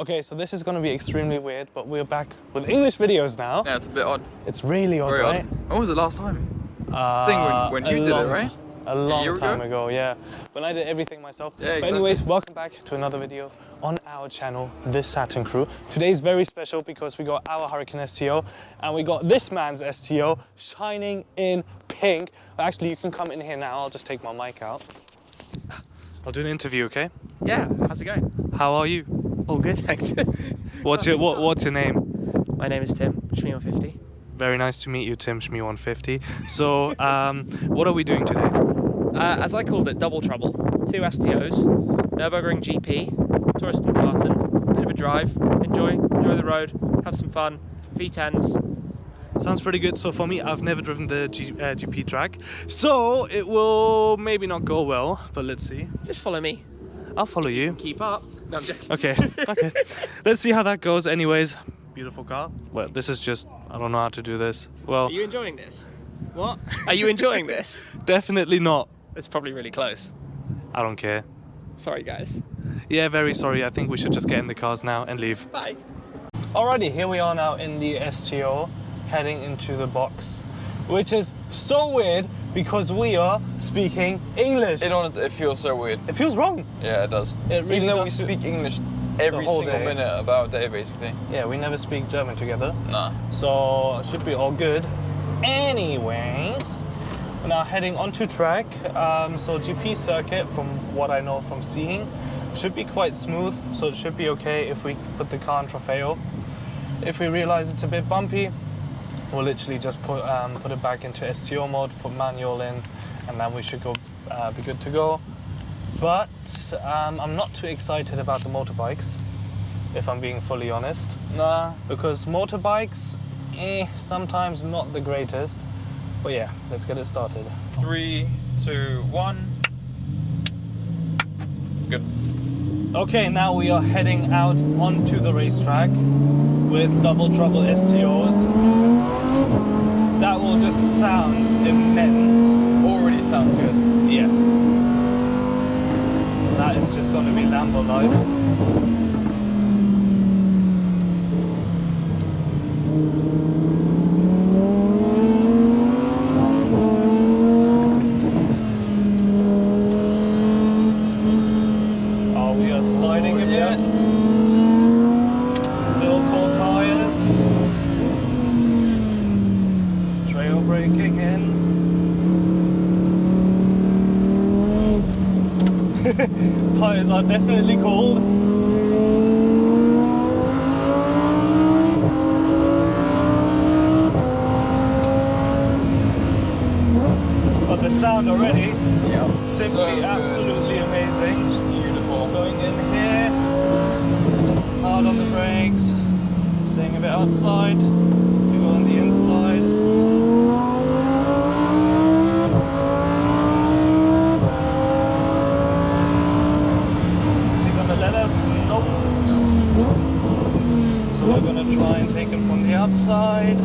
Okay, so this is going to be extremely weird, but we're back with English videos now. Yeah, it's a bit odd. It's really odd, Very right? odd. When was the last time? I think when you did it, right? A long time ago, yeah. When I did everything myself. Yeah, exactly. But anyways, welcome back to another video on our channel, the Satin crew. Today's very special because we got our Huracan STO and we got this man's STO shining in pink. Actually, you can come in here now. I'll just take my mic out. I'll do an interview, okay? Yeah, how's it going? How are you? All good, thanks. What's your name? My name is Tim, Shmee 150. Very nice to meet you, Tim, Shmee 150. So, what are we doing today? As I called it, double trouble. 2 STOs, Nürburgring GP, tourist and Satin, bit of a drive, enjoy the road, have some fun, V10s. Sounds pretty good. So for me, I've never driven the GP track, so it will maybe not go well, but let's see. Just follow me. I'll follow you. Keep up. No, I'm joking. Okay, okay. Let's see how that goes. Anyways, beautiful car. Well, this is just, I don't know how to do this. Well, Are you enjoying this? what? Are you enjoying this? Definitely not. It's probably really close. I don't care. Sorry, guys. Yeah, very sorry. I think we should just get in the cars now and leave. Bye. Alrighty, here we are now in the STO, heading into the box, which is so weird because we are speaking English. It feels so weird. It feels wrong. Yeah, it does. It really Even though we does speak English every whole single day. minute of our day, basically. Yeah, we never speak German together. Nah. So it should be all good. Anyways, we're now heading onto track. So GP circuit, from what I know from seeing, should be quite smooth. So it should be okay if we put the car in Trofeo. If we realize it's a bit bumpy, we'll literally just put it back into STO mode, put manual in, and then we should go be good to go. But I'm not too excited about the motorbikes, if I'm being fully honest. Nah, because motorbikes, sometimes not the greatest. But yeah, let's get it started. 3, 2, 1. Good. Okay, now we are heading out onto the racetrack with double trouble STOs. That will just sound immense. Already sounds good. Yeah. That is just going to be Lambo life. Tires are definitely cold. But the sound already, simply so absolutely amazing. It's beautiful. Going in here, hard on the brakes, staying a bit outside to go on the inside. Nope. So we're going to try and take it from the outside.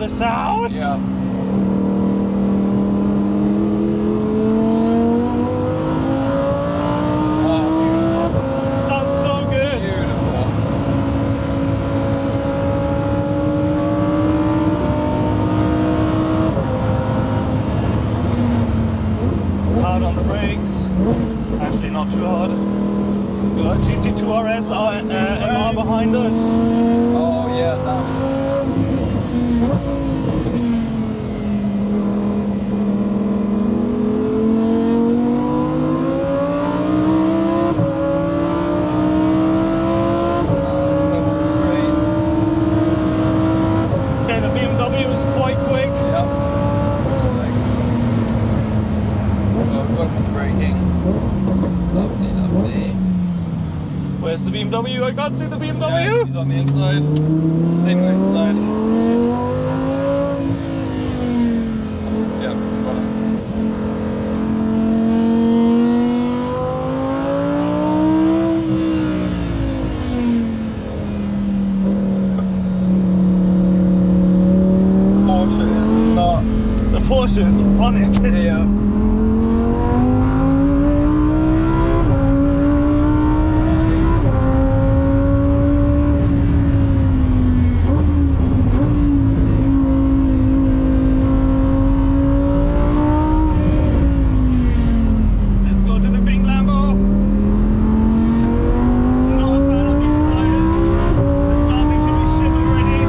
Sounds. Yeah. Oh, beautiful. Sounds so good. Beautiful. Hard on the brakes. Actually, not too hard. We got GT2 RS MR behind us. Oh yeah, damn. Lovely, lovely. Where's the BMW? I can't see the BMW. Yeah, he's on the inside. Staying on the inside. Yeah, got it. Porsche is not. The Porsche's on it. Yeah. Let's go to the pink Lambo. Not a fan of these tires. They're starting to be shit already.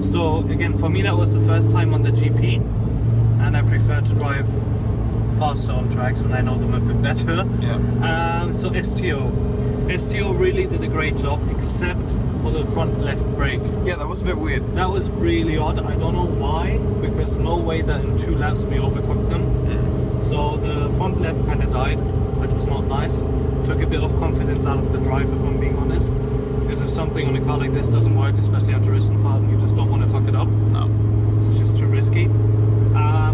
So again, for me that was the first time on the GP, and I prefer to drive faster on tracks when I know them a bit better. Yeah. So STO really did a great job, except for the front left brake. Yeah, that was a bit weird. That was really odd. I don't know why, because no way that in 2 laps we overcooked them. So the front left kind of died, which was not nice. Took a bit of confidence out of the drive, if I'm being honest. Because if something on a car like this doesn't work, especially after Racetrack, you just don't want to fuck it up. No. It's just too risky.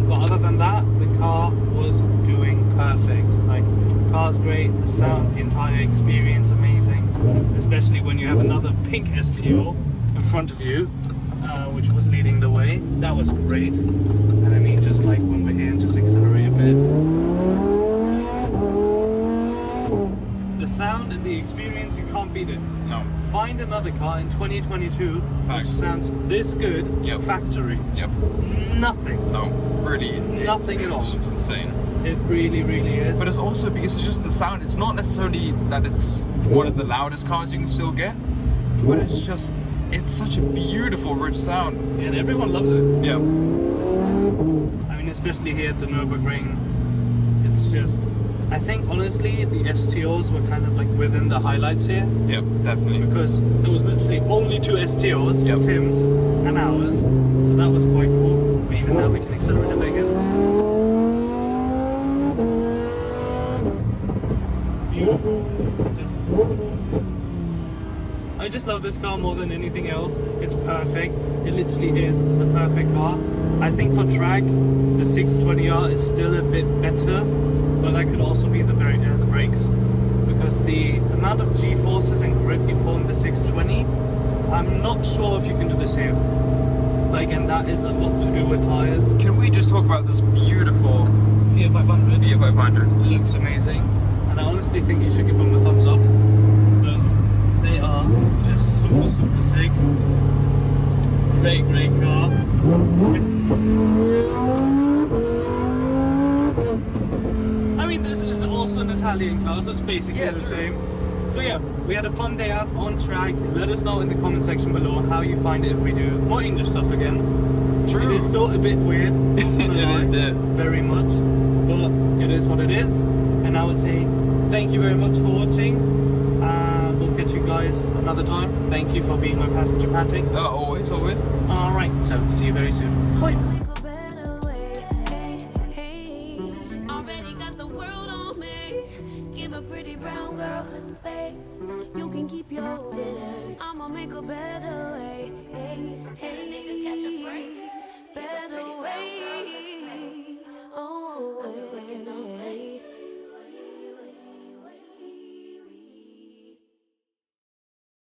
But other than that, the car was doing perfect. Like, car's great, the sound, the entire experience amazing. Especially when you have another pink STO in front of you, which was leading the way. That was great. And I mean, just like when we're here, just accelerate a bit. The sound and the experience, you can't beat it. No. Find another car in 2022 which sounds this good, factory. Yep. Nothing. No. Really. Nothing at all. It's just insane. It really, really is. But it's also because it's just the sound. It's not necessarily that it's one of the loudest cars you can still get, but it's just, it's such a beautiful, rich sound. And everyone loves it. Yeah. I mean, especially here at the Nürburgring, it's just, I think honestly the STOs were kind of like within the highlights here. Yep, definitely. Because there was literally only 2 STOs, Yep. Tim's and ours, so that was quite cool. But even now we can accelerate a bit again. Beautiful. I just love this car more than anything else. It's perfect. It literally is the perfect car. I think for track, the 620R is still a bit better, but that could also be the brakes, because the amount of G-forces and grip you pull in the 620, I'm not sure if you can do the same. But again, that is a lot to do with tires. Can we just talk about this beautiful Fiat 500. Fiat 500? Looks amazing, and I honestly think you should give them a thumbs up, because they are just super, super sick. Great, great car. I mean, this is also an Italian car, so it's basically the same. So yeah, we had a fun day out on track. Let us know in the comment section below how you find it if we do more English stuff again. True. It is still a bit weird. It is, yeah. Very much. But it is what it is. And I would say thank you very much for watching. We'll catch you guys another time. Thank you for being my passenger, Patrick. Always, always. Alright, so see you very soon. Bye. Pretty brown girl her space. You can keep your bitter. I'ma make a better way. Hey, hey, nigga, catch a break.